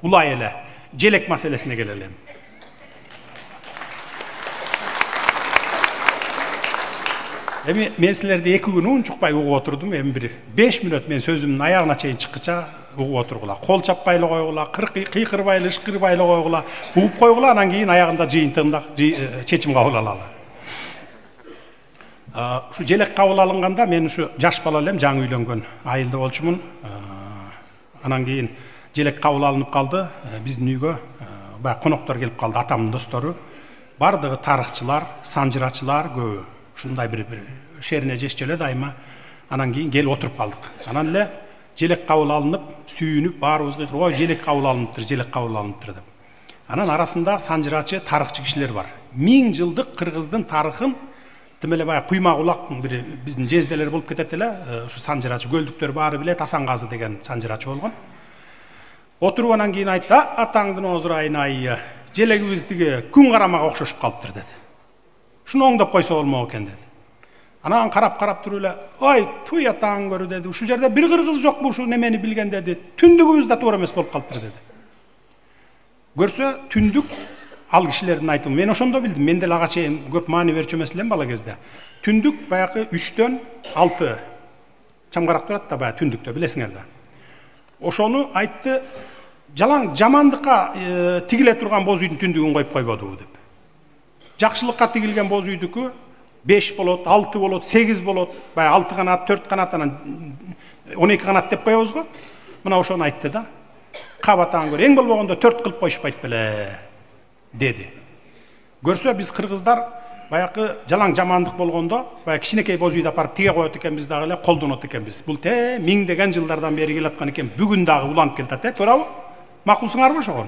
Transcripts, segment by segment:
улай эле желек маселесине келелим. Эми мен силерди 2 күн унчукпай угуп отурдум. Эми бир 5 мүнөт мен сөзүмдүн аягына чейин чыккыча угуп отургула. Кол чаппай эле койгула, кыйкырбай эле, ышкырбай эле койгула, угуп койгула, анан кийин аягында жыйынтыгында чечим кабыл алалы. Ушу желек кабыл алынганда мен ушу жаш бала элем, жаңы үйлөнгөн айылда болчумун. Анан кийин желек кабыл алынып калды. Биздин үйгө баягы коноктор келип калды, атамдын достору. Бардыгы тарыхчылар, санжырачылар көбү. Ушундай бир шерине жешчү эле дайыма. Анан кийин келип отуруп калдык. Анан эле желек кабыл алынып, сүйүнүп, баарыбызга ой желек кабыл алыныптыр, желек кабыл алыныптыр деп. Анан арасында санжырачы, тарыхчы кишилер бар. 1000 жылдык кыргыздын тарыхын тимеле баягы куйма кулактын бир биздин жезделер болуп кетет эле. Ушу санжырачы көлдүктөр баары билет, Асангазы деген санжырачы болгон. Отуруп анан кийин айтты: "Атаңдын озурайын ай, желегибиз тиги күн карамага окшошуп калыптыр" деди. Шуну оңдоп койсо болмок экен деди. Анан карап туруп эле: "Ой, туй атаң көрү" деди. "Ушул жерде бир кыргыз жокпу ушу немени билген" деди. "Түндүгүбүз да туура эмес болуп калыптыр" деди. Көрсө, түндүк ал кишилердин айтымы. Мен ошондо билдим. Мен деле ага чейин көп маани берчү эмес элем бала кезде. Түндүк баягы 3-төн 6 чамгарак турат да баягы түндүктө, билесиңер да. Ошону айтты, жалаң жамандыкка тигиле турган боз үйдүн түндүгүн коюп койбоду деп. Жакшылыкка тигилген боз үйдүкү 5 болот, 6 болот, 8 болот, баягы 6 канат, 4 канат, анан 12 канат деп коебуз го. Мына ошону айтты да. Кабатаң көр, эң болбогондо 4 кылып коюшпайт беле деди. Көрсө, биз кыргыздар баягы жалаң жамандык болгондо, баягы кичинекей боз үйдү апарып тиге коет экенбиз дагы эле, колдонот экенбиз. Бул миңдеген жылдардан бери келаткан экен, бүгүн дагы уланып келатат, туурабы? Макулсуңарбы ошого?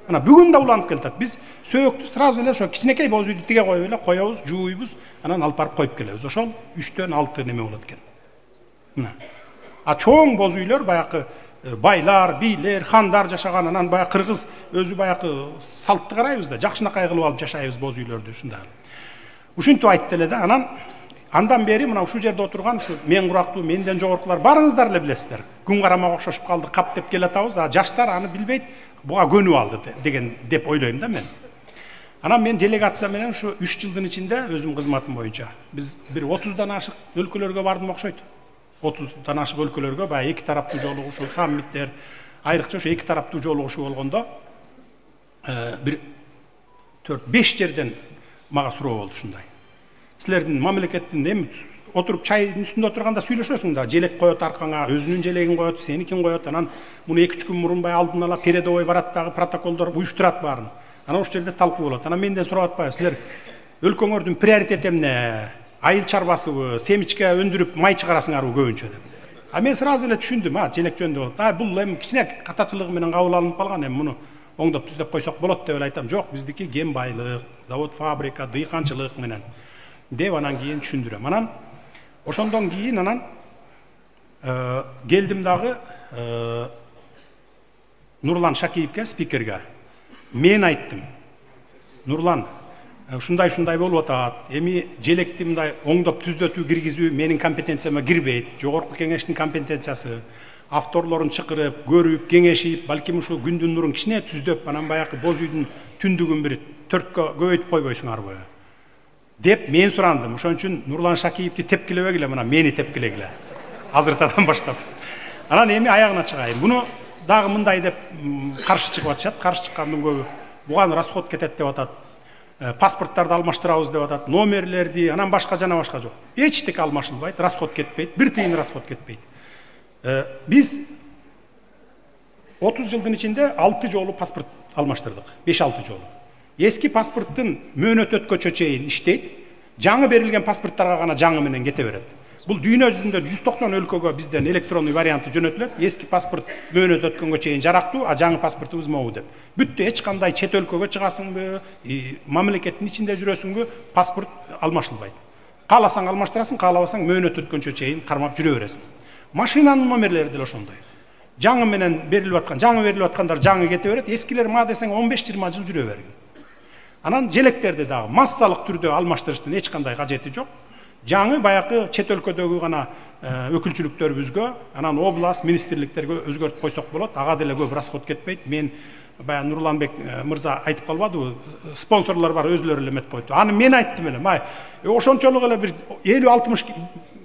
Мына бүгүн да уланып келатат. Биз сөөктү сразу эле ошо кичинекей боз үйдү тиге коюп эле коебуз, жууйбуз, анан алып барып коюп келебиз. Ошол 3-төн 6 неме болот экен. Мына. А чоң боз үйлөр баягы байлар, бийлер, хандар жашаган, анан баягы кыргыз өзү баягы салтты карайбыз да, жакшынакай кылып алып жашайбыз боз үйлөрдү ушундай. Ушинтип айтты эле да. Анан андан бери мына ушул жерде отурган ушу мен курактуу, менден жогоркулар барыңыздар эле билесиздер. Күн карамага окшошуп калды, кап деп келатабыз, а жаштар аны билбейт, буга көнүп алды деген деп ойлойм да мен. Анан мен делегация менен ушу 3 жылдын ичинде өзүм кызматым боюнча биз бир 30дан ашык өлкөлөргө бардым окшойт. 30дан ашык өлкөлөргө баягы эки тараптуу жолугушуу, саммиттер, айрыкча ошо эки тараптуу жолугушуу болгондо бир 4-5 жерден мага суроо болду ушундай. Силердин мамлекеттин эми отуруп чайдын үстүндө отурганда сүйлөшөсүң да, желек коет аркаңа, өзүнүн желегин коет, сеникин коет, анан муну 2-3 күн мурун баягы алдын ала передовой барат дагы, протоколдор уюштурат баарын. Анан ошол жерде талкуу болот. Анан менден сурап атпайбы, силер өлкөңөрдүн приоритети эмне? Айыл чарбасыбы, семичке өндүрүп май чыгарасыңарбы көбүнчө деп. А мен сразу эле түшүндүм, желек жөнүндө болот. Бул эми кичине катачылыгы менен кабыл алынып калган, эми муну оңдоп түзөп койсок болот деп эле айтам. Жок, биздики кен байлык, завод, фабрика, дыйканчылык менен деп анан кийин түшүндүрөм. Анан ошондон кийин анан келдим дагы Нурлан Шакиевке, спикерге. Мен айттым: "Нурлан, ушундай болуп атат. Эми желекти мындай оңдоп түзөтүү киргизүү менин компетенцияма кирбейт. Жогорку кеңештин компетенциясы. Авторлорун чакырып, көрүп, кеңешип, балким ушу күндүн нурун кичине түздөп, анан баягы боз үйдүн түндүгүн бир 4кө көбөйтүп койбойсуңарбы?" деп мен сурандым. Ошон үчүн Нурлан Шакиевди тепкилебегиле, мына мени тепкилегиле. Азыртадан баштап. Анан эми аягына чыгайын. Буну дагы мындай деп каршы чыгып атышат. Каршы чыккандын көбү буган расход кетет деп атат. Паспорттарды алмаштырабыз деп атат. Номерлерди, анан башка жана башка жок. Эчтеке алмашылбайт, расход кетпейт, бир тыйын расход кетпейт. Биз 30 жылдын ичинде 6 жолу паспорт алмаштырдык. 5-6 жолу. Эски паспорттун мөөнөт өткөнчө чейин иштейт. Жаңы берилген паспорттарга гана жаңы менен кете берет. Бул дүйнө жүзүндө 190 өлкөгө бизден электрондуй варианты жөнөтүлөт. Эски паспорт мөөнөт өткөнгө чейин жарактуу, а жаңы паспортубуз могу деп. Бүттү, эч кандай чет өлкөгө чыгасыңбы, мамлекеттин ичинде жүрөсүңбү, паспорт алмашылбайт. Кааласаң алмаштырасың, каалабасаң мөөнөт өткөнчө чейин кармап жүрө бересиң. Машинанын номерлери деле ошондой. Жаңы менен берилип аткан, жаңы берилип аткандар жаңы кете берет, эскилер ма десең 15-20 жыл жүрө бергин. Анан желектерди дагы массалык түрдө алмаштырыштын эч кандай кажети жок. Жаңы баягы чет өлкөдөгү гана өкүлчүлүктөрүбүзгө, анан область министрликтерге өзгөртүп койсок болот. Ага деле көп расход кетпейт. Мен баягы Нурланбек мырза айтып калбадыбы, спонсорлор бар, өзлөрү эле эметип койду. Аны мен айттым эле, май ошончолук эле бир 50-60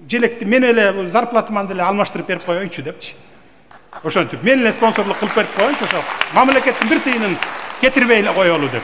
желекти мен эле зарплатаман деле алмаштырып берип коеюнчу депчи. Ошентип мен эле спонсорлук кылып берип коеюнчу, ошо мамлекеттин бир тыйынын кетирбей эле коелу деп.